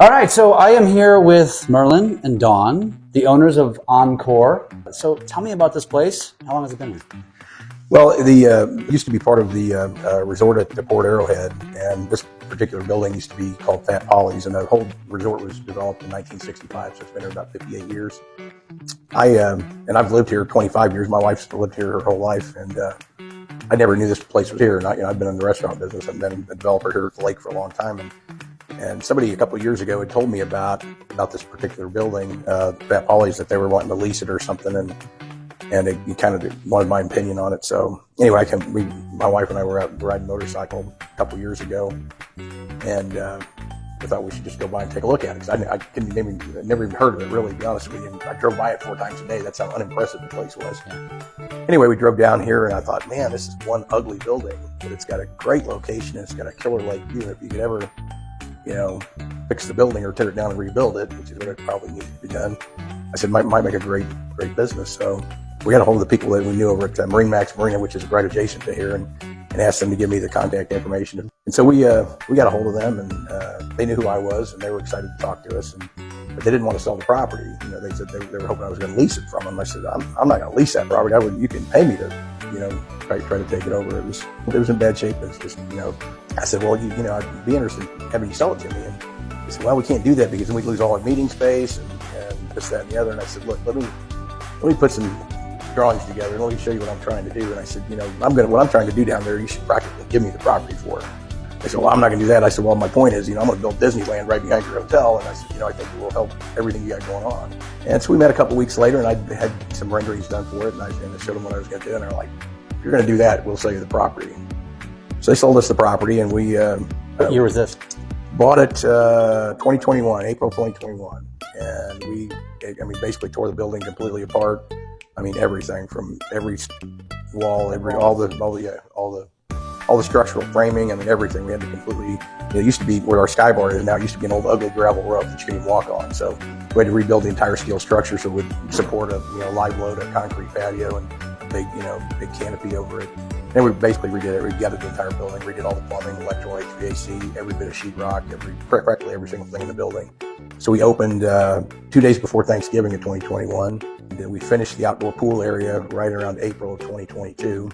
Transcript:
All right, so I am here with Merlyn and Dawn, the owners of Encore. So tell me about this place. How long has it been here? Well, the used to be part of the resort at the Port Arrowhead, and this particular building used to be called Fat Polly's, and the whole resort was developed in 1965, so it's been here about 58 years. And I've lived here 25 years. My wife's lived here her whole life, and I never knew this place was here. And I've been in the restaurant business. I've been a developer here at the lake for a long time, and somebody a couple of years ago had told me about this particular building, Fat Polly's, that they were wanting to lease it or something, and he kind of wanted my opinion on it. So anyway, my wife and I were out riding a motorcycle a couple of years ago, and I thought we should just go by and take a look at it, because I never even heard of it, really, to be honest with you. And I drove by it 4 times a day. That's how unimpressive the place was. Anyway, we drove down here, and I thought, man, this is one ugly building, but it's got a great location, and it's got a killer lake view. If you could ever, fix the building or tear it down and rebuild it, which is what it probably needs to be done, I said, might make a great business. So we got a hold of the people that we knew over at Marine Max Marina, which is right adjacent to here, and asked them to give me the contact information. And so we got a hold of them, and they knew who I was, and they were excited to talk to us. But they didn't want to sell the property. They said they were hoping I was going to lease it from them. I said, I'm not going to lease that property. You can pay me to, try to take it over. It was in bad shape. It's just, I said, well, I'd be interested in having you sell it to me. And they said, well, we can't do that because then we'd lose all our meeting space and this, that, and the other. And I said, look, let me put some drawings together and let me show you what I'm trying to do. And I said, what I'm trying to do down there, you should practically give me the property for it. They said, well, I'm not going to do that. I said, well, my point is, I'm going to build Disneyland right behind your hotel. And I said, I think it will help everything you got going on. And so we met a couple weeks later, and I had some renderings done for it, and I showed them what I was going to do. And they're like, if you're going to do that, we'll sell you the property. So they sold us the property, and we What year was this? Bought it 2021, April 2021. And we basically tore the building completely apart. Everything from every wall, all the structural framing, everything. We had to completely, it used to be where our sky bar is now, it used to be an old ugly gravel roof that you couldn't even walk on. So we had to rebuild the entire steel structure so it would support a live load, a concrete patio, and a big canopy over it. Then we basically redid it. We gutted the entire building, redid all the plumbing, electrical, HVAC, every bit of sheetrock, practically every single thing in the building. So we opened 2 days before Thanksgiving of 2021. And we finished the outdoor pool area right around April of 2022.